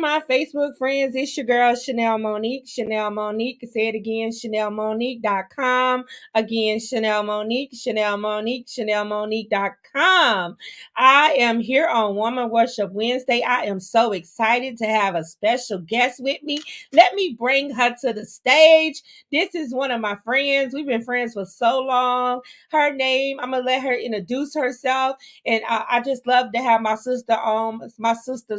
my Facebook friends. It's your girl, Chanel Monique. Chanel Monique. Say it again, ChanelMonique.com. Again, Chanel Monique, Chanel Monique, ChanelMonique.com. I am here on Woman Worship Wednesday. I am so excited to have a special guest with me. Let me bring her to the stage. This is one of my friends. We've been friends for so long. Her name, I'm going to let her introduce herself. And I just love to have my sister on, my sister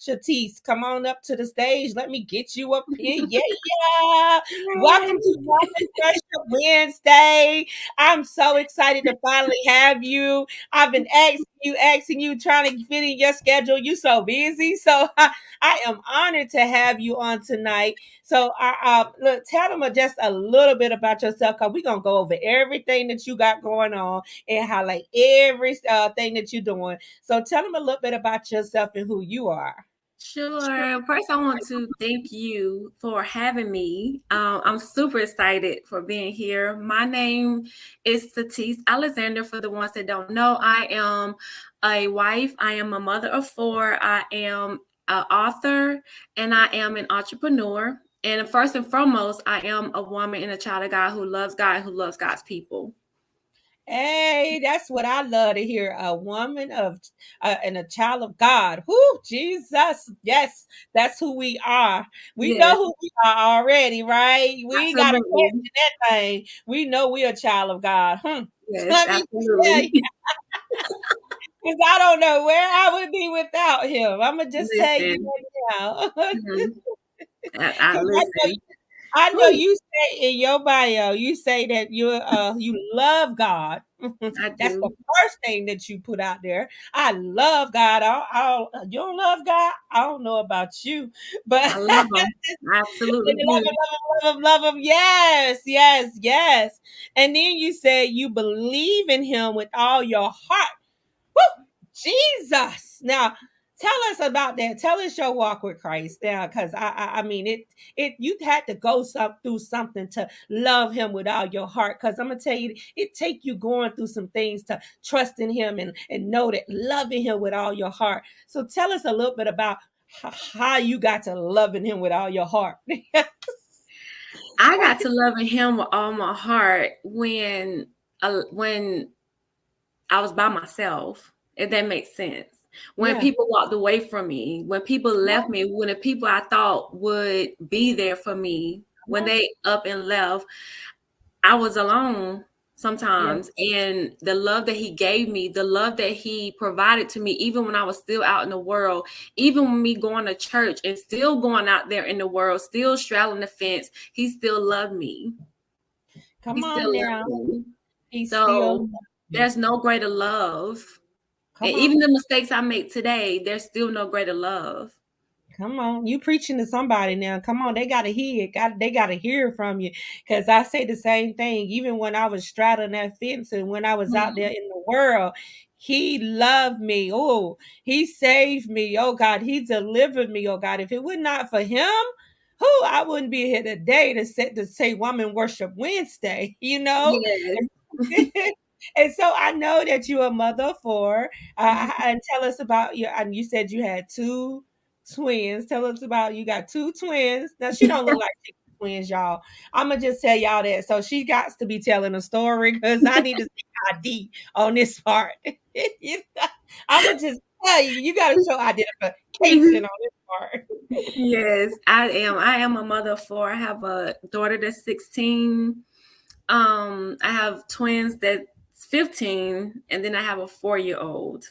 Cyteese. Come on up to the stage. Let me get you up here. Yeah, yeah. Welcome to Woman Worship Wednesday. I'm so excited to finally have you. I've been asking you, trying to fit in your schedule. You so busy. So I am honored to have you on tonight. So look, tell them just a little bit about yourself, because we're going to go over everything that you got going on and highlight every thing that you're doing. So tell them a little bit about yourself and who you are. Sure. First, I want to thank you for having me. I'm super excited for being here. My name is Cyteese Alexander. For the ones that don't know, I am a wife. I am a mother of 4. I am an author, and I am an entrepreneur. And first and foremost, I am a woman and a child of God who loves God and who loves God's people. Hey, that's what I love to hear. A woman of and a child of God. Whoo, Jesus. Yes, that's who we are. We know Yes, who we are already, right? We ain't got to absolutely. question that thing. We know we're a child of God. Yes, Let me tell you, absolutely. because I don't know where I would be without him. I'm going to just tell you Listen. right now. Mhm. I 'Cause listen. I know Whew, you say in your bio, you say that you love God. I That's the do. first thing that you put out there. I love God. You don't love God? I don't know about you, but I love them. I absolutely love do. him, love him, love him. Yes, yes, yes. And then you say you believe in him with all your heart. Woo! Jesus. Now, tell us about that. Tell us your walk with Christ now, because I mean it you had to go through something to love him with all your heart. Because I'm gonna tell you, it take you going through some things to trust in him and know that loving him with all your heart. So tell us a little bit about how you got to loving him with all your heart. I got to loving him with all my heart when I was by myself, if that makes sense. When Yeah. people walked away from me, when people left me, when the people I thought would be there for me, when they up and left, I was alone Yeah. sometimes. And the love that he gave me, the love that he provided to me, even when I was still out in the world, even when me going to church and still going out there in the world, still straddling the fence, he still loved me. He Come still on now. loved me. He still So loves you. there's no greater love. And Come on. even the mistakes I make today, there's still no greater love. Come on, you preaching to somebody now. Come on, they gotta hear it. They gotta hear from you. Cause I say the same thing. Even when I was straddling that fence and when I was out there Mhm. in the world, he loved me. Oh, he saved me. Oh God, he delivered me. Oh God, if it were not for him, who I wouldn't be here today to say Woman Worship Wednesday. Yes. And so I know that you're a mother of 4. And tell us about your. And you said you had 2 twins. Tell us about you got 2 twins. Now she don't look like twins, y'all. I'm gonna just tell y'all that. So she got to be telling a story because I need to see ID on this part. I'm gonna just tell you, you got to show identification on this part. Yes, I am. I am a mother of 4. I have a daughter that's 16. I have twins that's 15, and then I have a 4-year-old.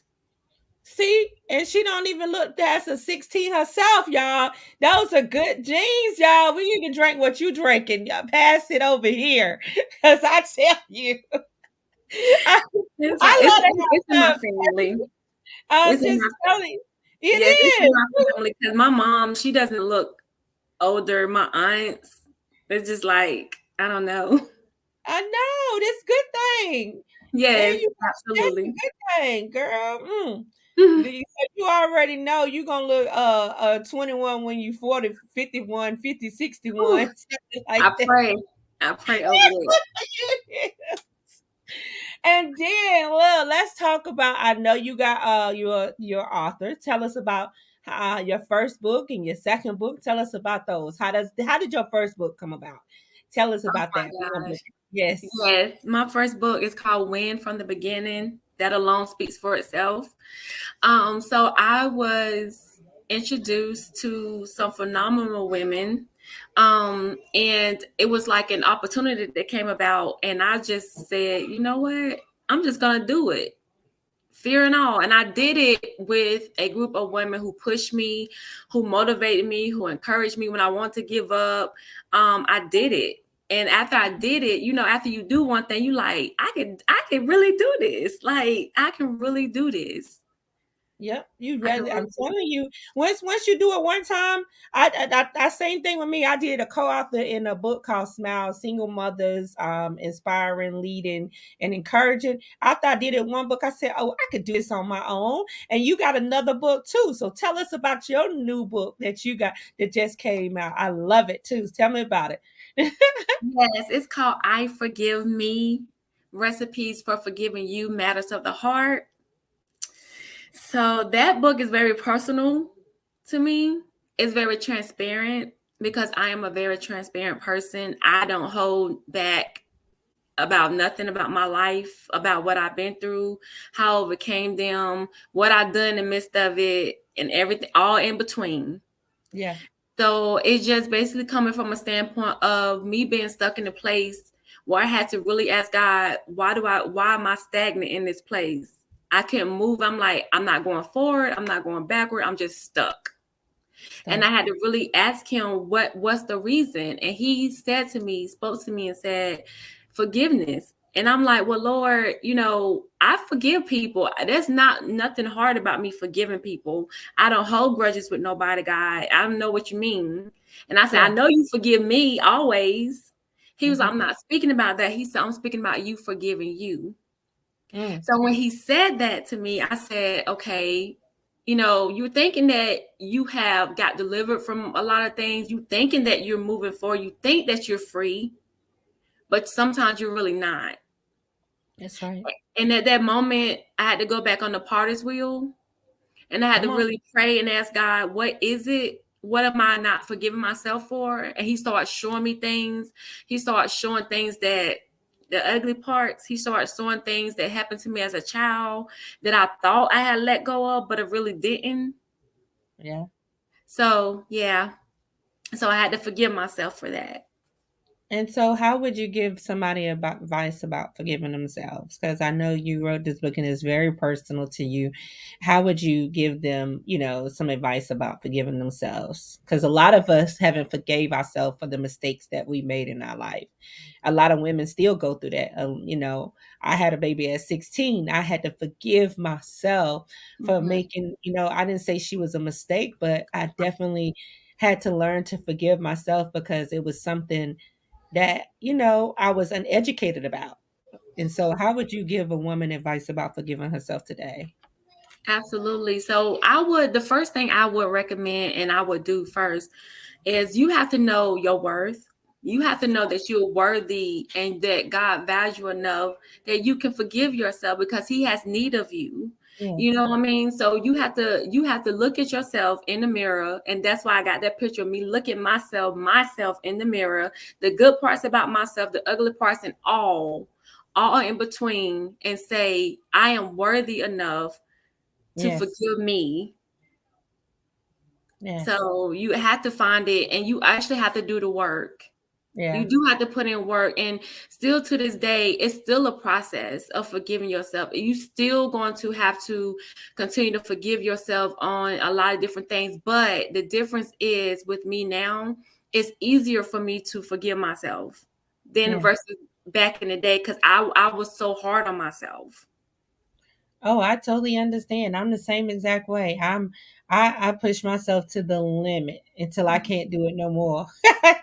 See, and she don't even look past a 16 herself, y'all. Those are good genes, y'all. We need to drink what you drinking. Y'all pass it over here. Because I tell you, I, It's like I love to it's in my have family. fun. It's in Just my telling you, Yes, it's in it my is. family because my mom, she doesn't look older. My aunts, it's just like I don't know. I know, this good thing. And Yes, that's a absolutely. good thing, girl. You already know you're gonna look 21 when you 40, 51, 50, Whew, 61, something like I that. pray. I pray over it. And then, well, let's talk about. I know you got your author. Tell us about your first book and your second book. Tell us about those. How did your first book come about? Tell us Oh about that. We my want to- gosh. Yes. Yes, my first book is called Win from the Beginning. That alone speaks for itself. So I was introduced to some phenomenal women. And it was like an opportunity that came about, and I just said, you know what? I'm just gonna do it, fear and all. And I did it with a group of women who pushed me, who motivated me, who encouraged me when I wanted to give up. I did it. And after I did it, after you do one thing, you like, I can really do this. Like, I can really do this. Yep, you I can rather. really I'm telling you, once you do it one time, I same thing with me. I did a co-author in a book called Smile: Single Mothers, Inspiring, Leading, and Encouraging. After I did it one book, I said, "Oh, I could do this on my own." And you got another book too. So tell us about your new book that you got that just came out. I love it too. Tell me about it. Yes, it's called I Forgive Me, Recipes for Forgiving You, Matters of the Heart. So that book is very personal to me. It's very transparent because I am a very transparent person. I don't hold back about nothing about my life, about what I've been through, how I overcame them, what I've done in the midst of it, and everything, all in between. Yeah. So it's just basically coming from a standpoint of me being stuck in a place where I had to really ask God, why am I stagnant in this place? I couldn't move. I'm like, I'm not going forward. I'm not going backward. I'm just stuck. And Stuff. I had to really ask him what's the reason. And he said to me, spoke to me and said, forgiveness. And I'm like, well, Lord, I forgive people. There's not nothing hard about me forgiving people. I don't hold grudges with nobody, God. I don't know what you mean. And I said, I Yeah. know you forgive me always. He was like, Mm-hmm. I'm not speaking about that. He said, I'm speaking about you forgiving you. Mm. So when he said that to me, I said, okay, you're thinking that you have got delivered from a lot of things. You thinking that you're moving forward. You think that you're free, but sometimes you're really not. That's right. And at that moment, I had to go back on the potter's wheel, and I had to Come on. really pray and ask God, what is it? What am I not forgiving myself for? And he started showing me things. He started showing things that the ugly parts. He started showing things that happened to me as a child that I thought I had let go of, but it really didn't. Yeah. So, yeah. So I had to forgive myself for that. And so, how would you give somebody about advice about forgiving themselves? Because I know you wrote this book and it's very personal to you. How would you give them, some advice about forgiving themselves? Because a lot of us haven't forgave ourselves for the mistakes that we made in our life. A lot of women still go through that. I had a baby at 16. I had to forgive myself for Mhm. making, I didn't say she was a mistake, but I definitely had to learn to forgive myself because it was something that, I was uneducated about. And so how would you give a woman advice about forgiving herself today? Absolutely. So the first thing I would recommend and I would do first is you have to know your worth. You have to know that you're worthy and that God values you enough that you can forgive yourself because he has need of you. You Yes. know what I mean? So you have to look at yourself in the mirror. And that's why I got that picture of me looking myself in the mirror, the good parts about myself, the ugly parts, and all in between, and say, I am worthy enough to Yes. forgive me. Yes. So you have to find it, and you actually have to do the work. You Yeah. do have to put in work, and still to this day, it's still a process of forgiving yourself. You still going to have to continue to forgive yourself on a lot of different things. But the difference is with me now, it's easier for me to forgive myself than Yeah. versus back in the day because I was so hard on myself. Oh, I totally understand. I'm the same exact way. I push myself to the limit until I can't do it no more.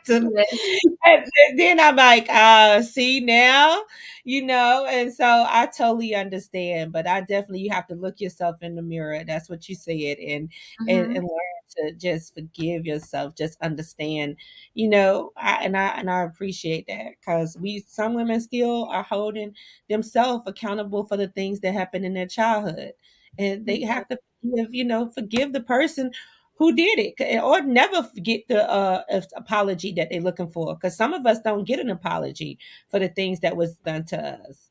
To- Yes. and then I'm like, see now, and so I totally understand. But I definitely you have to look yourself in the mirror. That's what you said, and Mhm. learn to just forgive yourself. Just understand, I appreciate that because some women still are holding themselves accountable for the things that happened in their childhood. And they have to forgive the person who did it, or never get the apology that they're looking for, because some of us don't get an apology for the things that was done to us.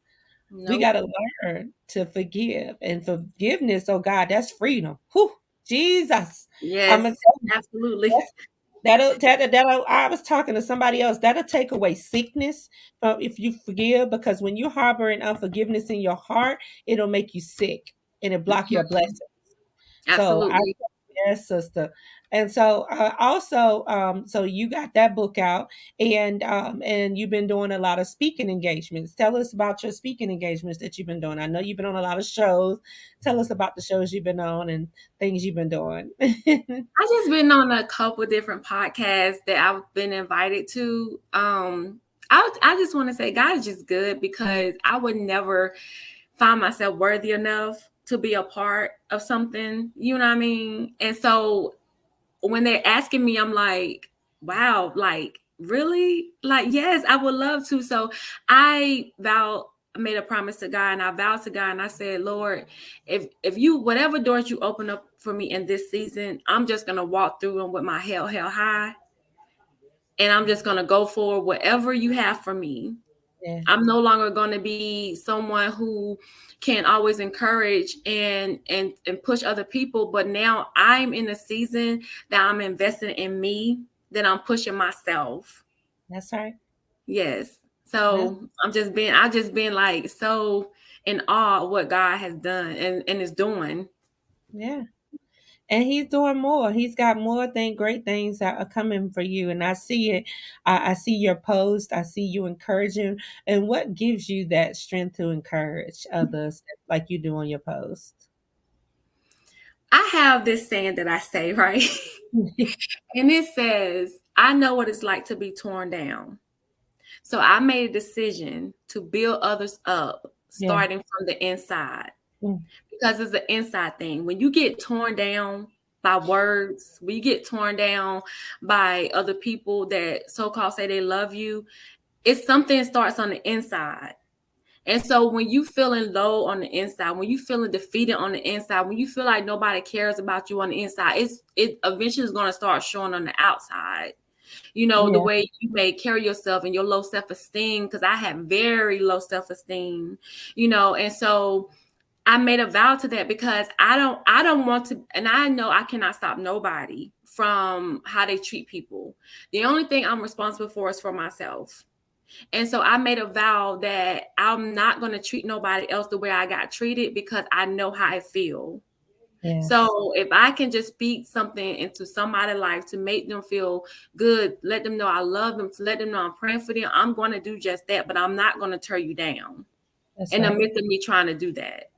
We got Nope. to learn to forgive, and forgiveness, oh God, that's freedom. Whew, Jesus. I'm gonna Yes, tell you, absolutely. that'll I was talking to somebody else. That'll take away sickness if you forgive, because when you're harboring unforgiveness in your heart, it'll make you sick and it block your Mhm. blessing. So I Absolutely. yes, sister. And so also, so you got that book out, and you've been doing a lot of speaking engagements. Tell us about your speaking engagements that you've been doing. I know you've been on a lot of shows. Tell us about the shows you've been on and things you've been doing. I just been on a couple different podcasts that I've been invited to. I just want to say God is just good, because I would never find myself worthy enough to be a part of something. You know what I mean? And so when they're asking me, I'm like, wow, like really? Like, yes, I would love to. So I made a promise to God, and I vowed to God, and I said, Lord, if you, whatever doors you open up for me in this season, I'm just gonna walk through them with my head held high, and I'm just gonna go for whatever you have for me. Yeah, I'm no longer going to be someone who can always encourage and push other people, but now I'm in a season that I'm investing in me, that I'm pushing myself. that's right. Yes. That's So I just been like so in awe of what God has done and is doing. yeah. And he's doing more. He's got more great things that are coming for you. And I see it. I see your post. I see you encouraging. And what gives you that strength to encourage others like you do on your post? I have this saying that I say, right? And it says, I know what it's like to be torn down. So I made a decision to build others up, Yeah. starting from the inside, Mm, because it's an inside thing. When you get torn down by words, when you get torn down by other people that so-called say they love you, it's something starts on the inside. And so when you feeling low on the inside, when you feeling defeated on the inside, when you feel like nobody cares about you on the inside, it eventually is going to start showing on the outside. You know, the yeah, way you may carry yourself and your low self-esteem, because I have very low self-esteem, you know, and so I made a vow to that, because I don't want to, and I know I cannot stop nobody from how they treat people. The only thing I'm responsible for is for myself. And so I made a vow that I'm not going to treat nobody else the way I got treated, because I know how I feel. yes, So if I can just speak something into somebody's life to make them feel good, let them know I love them, to let them know I'm praying for them, I'm going to do just that. But I'm not going to tear you down that's in the right. midst of me trying to do that.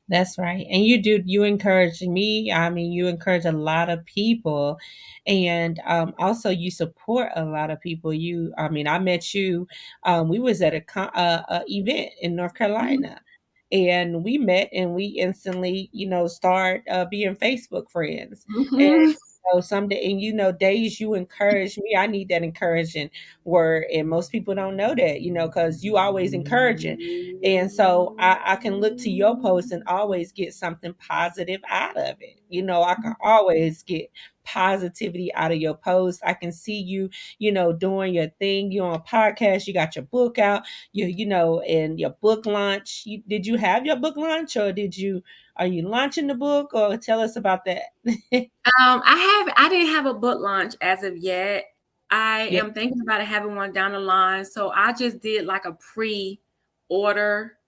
That's right. And you encourage me. I mean, you encourage a lot of people. And also you support a lot of people. I mean, I met you. We was at a event in North Mhm. Carolina, and we met and we instantly, start being Facebook friends. And Mhm. someday, and days you encourage me, I need that encouraging word. And most people don't know that, because you always encouraging. And so I can look to your post and always get something positive out of it. I can always get positivity out of your post. I can see you, doing your thing. You're on a podcast, you got your book out, and your book launch. Did you have your book launch, or are you launching the book, or tell us about that? I didn't have a book launch as of yet. I Yeah. am thinking about having one down the line. So I just did like a pre-order,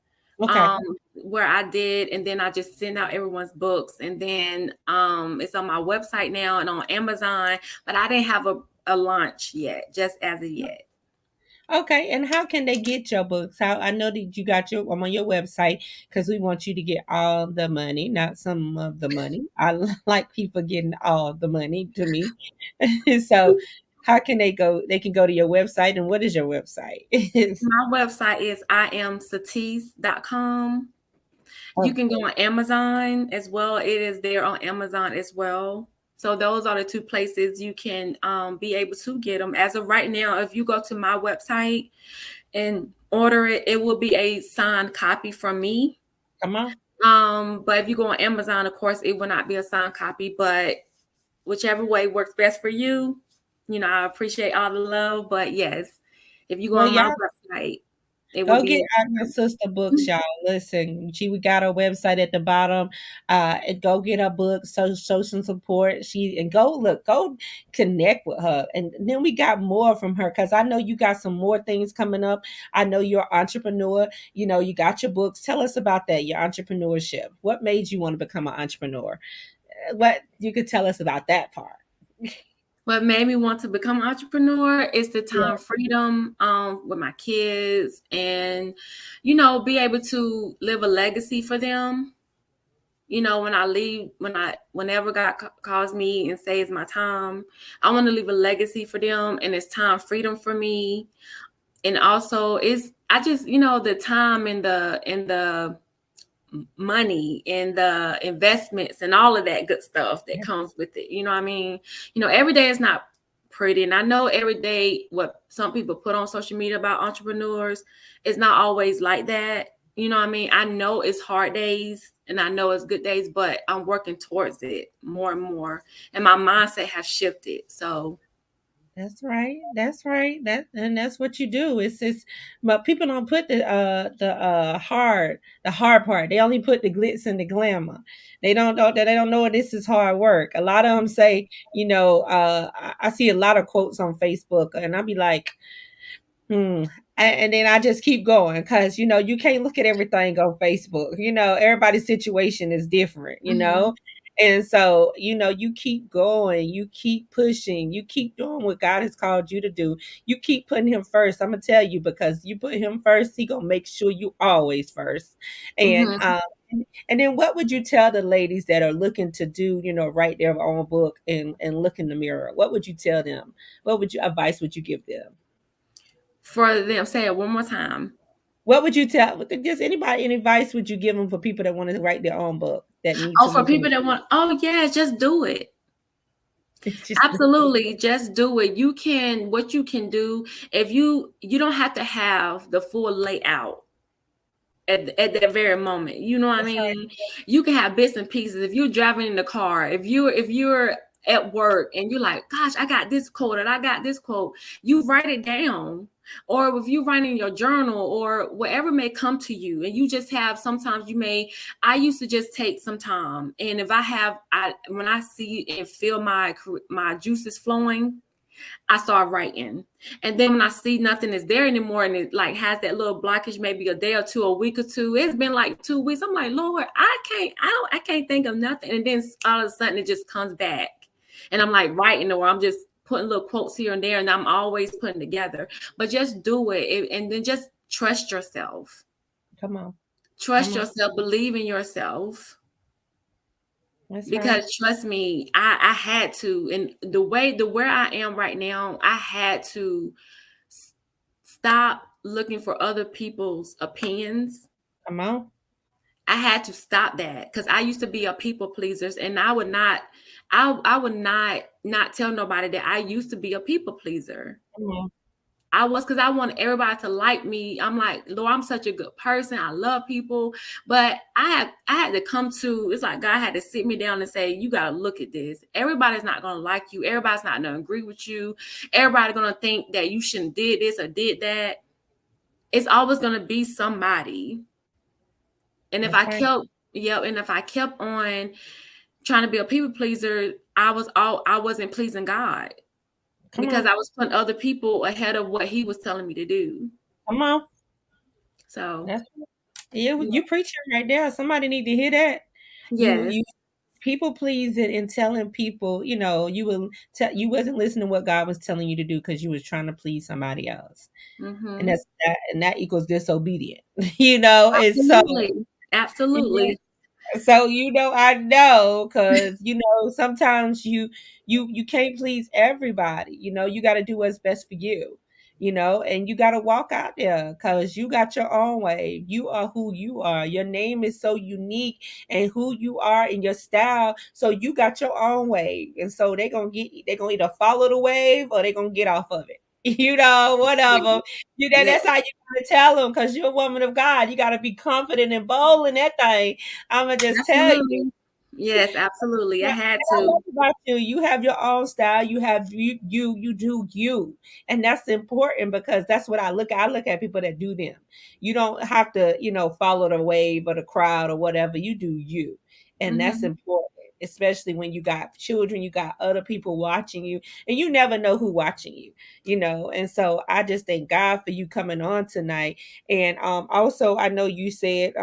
Okay. um where I did, and then I just sent out everyone's books, and then it's on my website now and on Amazon, but I didn't have a launch yet, just as of yet. Okay, and how can they get your books? How I know that you got I'm on your website because we want you to get all the money, not some of the money. I like people getting all the money to me. So, how can they go? They can go to your website, and what is your website? My website is iamcyteese.com. You Oh, can go on Amazon as well. It is there on Amazon as well. So those are the two places you can be able to get them. As of right now, if you go to my website and order it, it will be a signed copy from me. come on. But if you go on Amazon, of course, it will not be a signed copy, but whichever way works best for you, I appreciate all the love. But yes, if you go Well, on my y'all website, it will go get be. our sister books, y'all. Listen, we got her website at the bottom. And go get her books, show some support. And go connect with her. And then we got more from her because I know you got some more things coming up. I know you're an entrepreneur. You got your books. Tell us about that, your entrepreneurship. What made you want to become an entrepreneur? What you could tell us about that part. What made me want to become an entrepreneur is the Yeah, time freedom with my kids, and be able to live a legacy for them. When I leave, whenever God calls me and says my time, I want to leave a legacy for them, and it's time freedom for me. And also, I just the time and the money and the investments and all of that good stuff that comes with it. You know what I mean? Every day is not pretty. And I know every day what some people put on social media about entrepreneurs is not always like that. You know what I mean? I know it's hard days and I know it's good days, but I'm working towards it more and more. And my mindset has shifted. So that's right. That's right. That's what you do. But people don't put the hard part. They only put the glitz and the glamour. They don't know this is hard work. A lot of them say, I see a lot of quotes on Facebook, and I'll be like, Hmm. And then I just keep going because you can't look at everything on Facebook. Everybody's situation is different. mhm. And so, you keep going, you keep pushing, you keep doing what God has called you to do. You keep putting him first. I'm gonna tell you, because you put him first, he gonna make sure you always first. And Mhm. and then what would you tell the ladies that are looking to do, write their own book and look in the mirror? What would you tell them? What advice would you give them? For them, say it one more time. What would you tell just anybody, any advice would you give them for people that want to write their own book that need Oh, to for look in the people that want, oh yeah, just do it. it's just Absolutely, just do it. What you can do, if you don't have to have the full layout at that very moment. You know what I that's right. mean? You can have bits and pieces. If you're driving in the car, if you're at work and you're like, gosh, I got this quote and I got this quote, you write it down. Or if you write in your journal or whatever may come to you, and you just have, sometimes I used to just take some time, and if when I see and feel my juices flowing, I start writing. And then when I see nothing is there anymore and it like has that little blockage, maybe a day or two, a week or two, it's been like 2 weeks. I'm like, Lord, I can't think of nothing. And then all of a sudden it just comes back. And I'm like writing, or I'm just putting little quotes here and there, and I'm always putting together. But just do it, and then just trust yourself. Come on. Trust Come on. yourself, believe in yourself. That's right. Because trust me, I had to, and the where I am right now, I had to stop looking for other people's opinions. Come on. I had to stop that because I used to be a people pleaser, and I would not tell nobody that I used to be a people pleaser. Come on. I was, because I wanted everybody to like me. I'm like, Lord, I'm such a good person. I love people. But I had to come to, it's like God had to sit me down and say, you gotta look at this. Everybody's not gonna like you. Everybody's not gonna agree with you. Everybody's gonna think that you shouldn't did this or did that. It's always gonna be somebody. And if That's I right. kept, yeah, and if I kept on trying to be a people pleaser, I wasn't pleasing God, Come because on. I was putting other people ahead of what He was telling me to do. Come on. So That's you yeah. you preaching right there. Somebody need to hear that. Yes. You people pleasing and telling people, you wasn't listening to what God was telling you to do because you was trying to please somebody else. And Mm-hmm. that equals disobedient. It's so Absolutely. yeah. Absolutely. So I know, because sometimes you can't please everybody. You got to do what's best for you. And you got to walk out there because you got your own way. You are who you are. Your name is so unique, and who you are in your style. So you got your own way, and so they're gonna either follow the wave or they're gonna get off of it. One of them. Yes, That's how you gotta tell them because you're a woman of God. You gotta be confident and bold in that thing. I'ma just tell you. absolutely. Yes, absolutely. I Yeah, had and I love to. about you. You have your own style. You have you do you, and that's important because that's what I look at. I look at people that do them. You don't have to, follow the wave or the crowd or whatever. You do you, and that's Mhm. important. Especially when you got children, you got other people watching you, and you never know who watching you. And so I just thank God for you coming on tonight. And also I know you said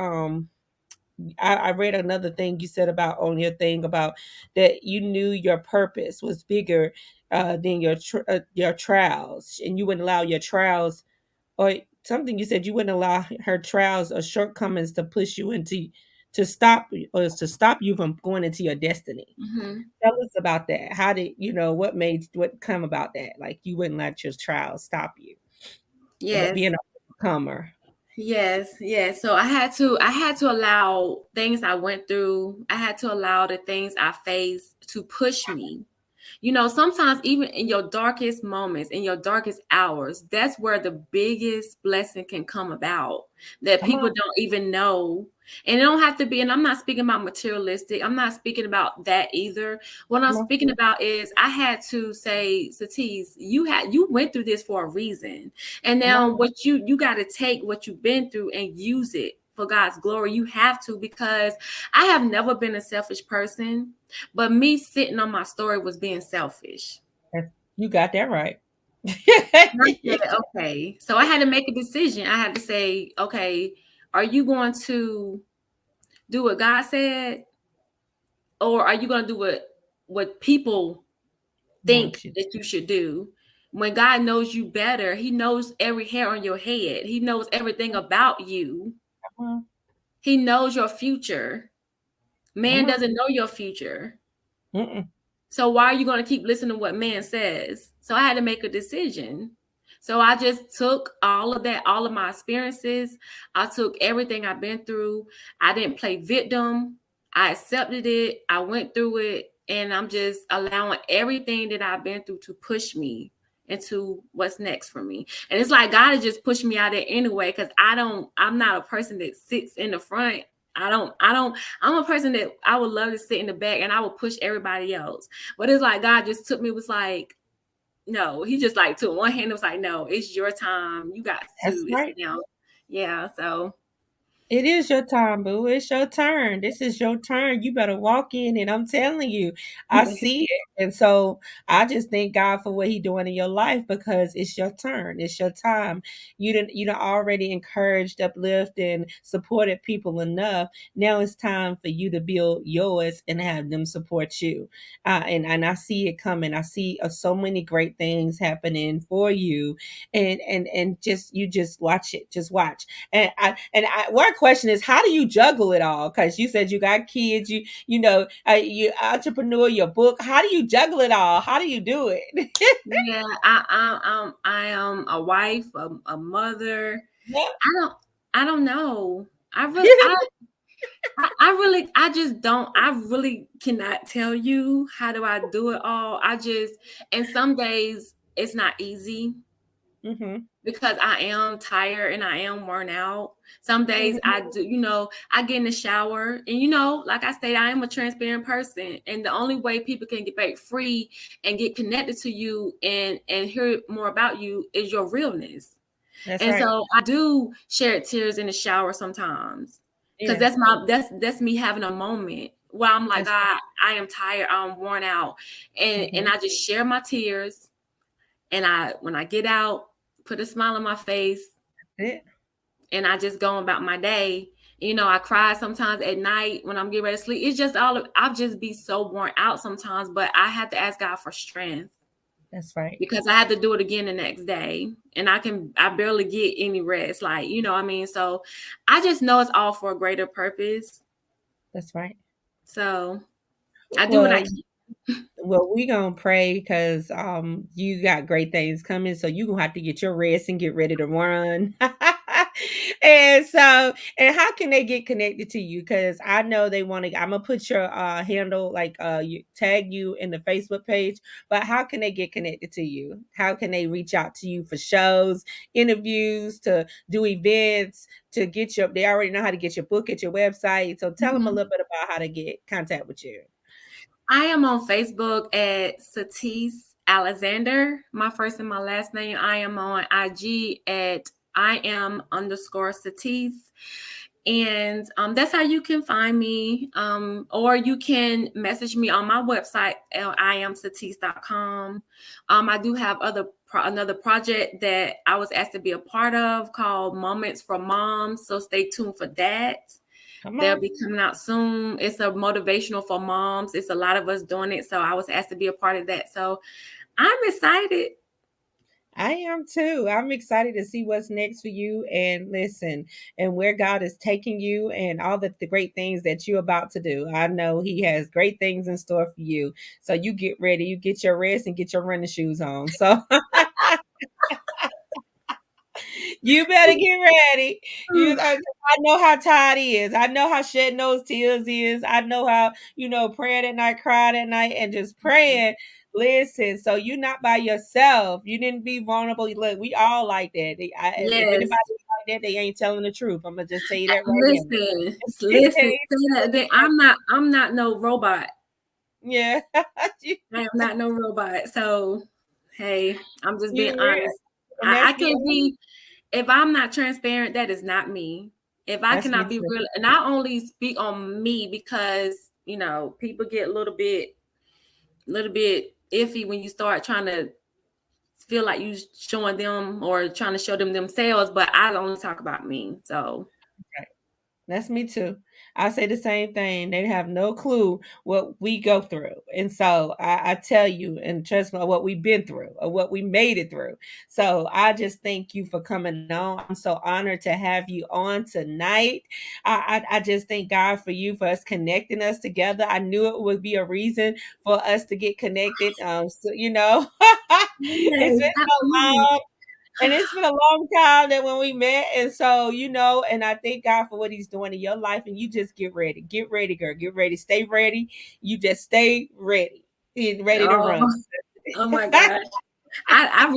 I read another thing you said about on your thing about that you knew your purpose was bigger than your trials, and you wouldn't allow your trials or something. You said you wouldn't allow her trials or shortcomings to push you into to stop you from going into your destiny. Mhm. Tell us about that. How did what come about that? Like you wouldn't let your trials stop you, but Yes. being an overcomer. Yes, yes. So I had to allow things I went through. I had to allow the things I faced to push me. Sometimes even in your darkest moments, in your darkest hours, that's where the biggest blessing can come about that Come people on, don't even know. And it don't have to be, and I'm not speaking about materialistic, I'm not speaking about that either. What I'm come on, speaking about is I had to say, Satis, you went through this for a reason. And come now on. what you got to take what you've been through and use it for God's glory. You have to, because I have never been a selfish person. But me sitting on my story was being selfish. You got that right. And I said, okay. So I had to make a decision. I had to say, okay, are you going to do what God said? Or are you going to do what people think Want you. that you should do? When God knows you better, He knows every hair on your head. He knows everything about you. Come on, He knows your future. come Man on. doesn't know your future. Mm-mm. So why are you going to keep listening to what man says? So I had to make a decision. So I just took all of that, all of my experiences. I took everything I've been through. I didn't play victim. I accepted it. I went through it. And I'm just allowing everything that I've been through to push me into what's next for me. And it's like God has just pushed me out there anyway, because I'm not a person that sits in the front. I'm a person that I would love to sit in the back and I would push everybody else. But it's like God just took me, was like, no, he just like took one hand and was like, no, it's your time. You got That's to, it's right. now. Yeah. So It is your time, boo. It's your turn. This is your turn. You better walk in, and I'm telling you, I see it. And so I just thank God for what He doing in your life because it's your turn. It's your time. You done already encouraged, uplifted, and supported people enough. Now it's time for you to build yours and have them support you. And I see it coming. I see so many great things happening for you, and just watch it. Just watch. One question is, how do you juggle it all? Because you said you got kids, you entrepreneur, your book. How do you juggle it all? How do you do it? yeah, I am a wife, a mother. Yeah. I don't know. I just don't. I really cannot tell you how do I do it all. And some days it's not easy Hmm. because I am tired and I am worn out. Some days Hmm. I do, I get in the shower and like I said, I am a transparent person. And the only way people can get back free and get connected to you and hear more about you is your realness. That's And right. so I do share tears in the shower sometimes. Cause Yeah. that's me having a moment where I'm like, That's I am tired, I'm worn out. And hmm I just share my tears. And when I get out, put a smile on my face, it. and I just go about my day. I cry sometimes at night when I'm getting ready to sleep. It's just I'll just be so worn out sometimes, but I have to ask God for strength That's right. because I had to do it again the next day. And I barely get any rest. Like, what I mean? So I just know it's all for a greater purpose. That's right. So I do what I Well, can. we gonna pray because you got great things coming, so you gonna have to get your rest and get ready to run. And so, and how can they get connected to you? Because I know they want to. I'm gonna put your handle, like you tag you in the Facebook page. But how can they get connected to you? How can they reach out to you for shows, interviews, to do events, to get your? They already know how to get your book at your website. So tell them a Mhm. little bit about how to get contact with you. I am on Facebook at Cyteese Alexander, my first and my last name. I am on IG at I am underscore Cyteese. And that's how you can find me. Or you can message me on my website, iamcyteese.com. I do have another project that I was asked to be a part of called Moments for Moms. So stay tuned for that. Come They'll on. be coming out soon. It's a motivational for moms. It's a lot of us doing it. So I was asked to be a part of that. So I'm excited. I am too. I'm excited to see what's next for you and listen and where God is taking you and all the great things that you're about to do. I know He has great things in store for you. So you get ready, you get your rest and get your running shoes on. So you better get ready. I know how tired is. I know how shedding those tears is. I know how, praying at night, crying at night, and just praying. Listen, so you're not by yourself. You didn't be vulnerable. Look, we all like that. If anybody Yes. like that, they ain't telling the truth. I'm gonna just tell you that right now. Listen, say that again. I'm not no robot. Yeah. I am not no robot. So hey, I'm just being You real. honest. And I can't be if I'm not transparent, that is not me. If I that's me cannot be too. real, and I only speak on me because people get a little bit iffy when you start trying to feel like you showing them or trying to show them themselves, but I only talk about me. So That's me too. I say the same thing. They have no clue what we go through. And so I tell you and trust me what we've been through or what we made it through. So I just thank you for coming on. I'm so honored to have you on tonight. I just thank God for you, for us connecting us together. I knew it would be a reason for us to get connected. It's yes, been so absolutely. long. And it's been a long time that when we met. And so, and I thank God for what He's doing in your life. And you just get ready. Get ready, girl. Get ready. Stay ready. You just stay ready. Get ready to Oh, run. oh my gosh. I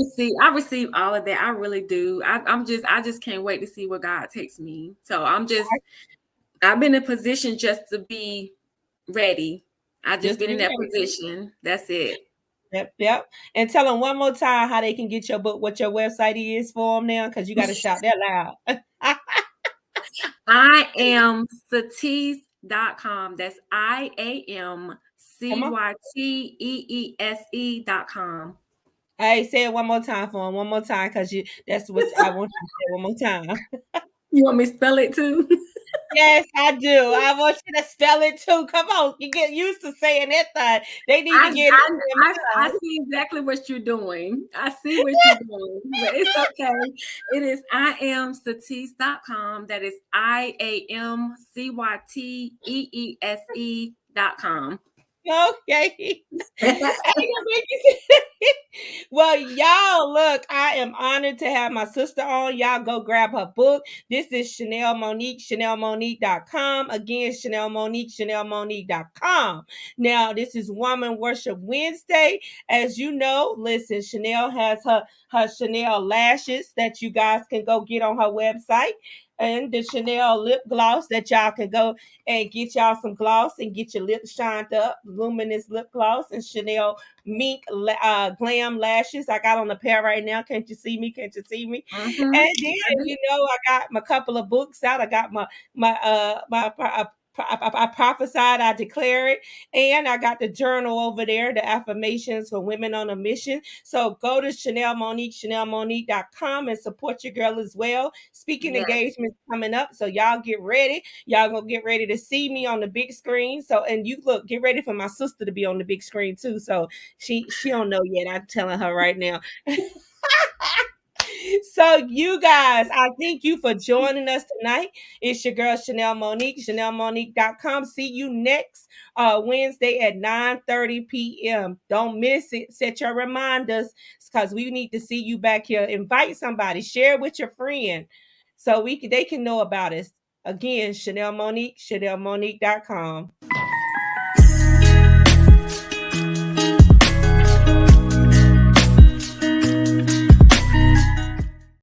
receive all of that. I really do. I just can't wait to see where God takes me. So I've been in position just to be ready. I just Just been be in that ready. position. That's it. Yep, yep. And tell them one more time how they can get your book, what your website is for them now, because you got to shout that loud. I am Cyteese.com. That's Come on. IAMCYTEESE.com. Hey, say it one more time for them. One more time, because that's what I want you to say one more time. You want me to spell it too? Yes, I do. I want you to spell it too. Come on, you get used to saying that thing. They need to I, get it I, in their I mind. see exactly what you're doing. I see what you're doing, but it's okay. It is IamCyteese.com. That is IAMCYTEESE.com. Okay. Well, y'all, look, I am honored to have my sister on. Y'all go grab her book. This is Chanel Monique, ChanelMonique.com. Again, Chanel Monique, ChanelMonique.com. Now, this is Woman Worship Wednesday. As you know, listen, Chanel has her Chanel lashes that you guys can go get on her website. And the Chanel lip gloss that y'all can go and get y'all some gloss and get your lips shined up. Luminous lip gloss and Chanel mink glam lashes. I got on a pair right now. Can't you see me? Can't you see me? Mm-hmm. And then I got my couple of books out. I got I prophesied, I declare it, and I got the journal over there, the affirmations for women on a mission. So go to Chanel Monique, ChanelMonique.com and support your girl as well. Speaking Yes. engagements coming up, so y'all get ready. Y'all gonna get ready to see me on the big screen. So, and you look, get ready for my sister to be on the big screen too. So she don't know yet. I'm telling her right now. So you guys, I thank you for joining us tonight. It's your girl Chanel Monique, ChanelMonique.com. See you next Wednesday at 9:30 p.m. Don't miss it. Set your reminders because we need to see you back here. Invite somebody, share with your friend. so they can know about us. Again, Chanel Monique, ChanelMonique.com.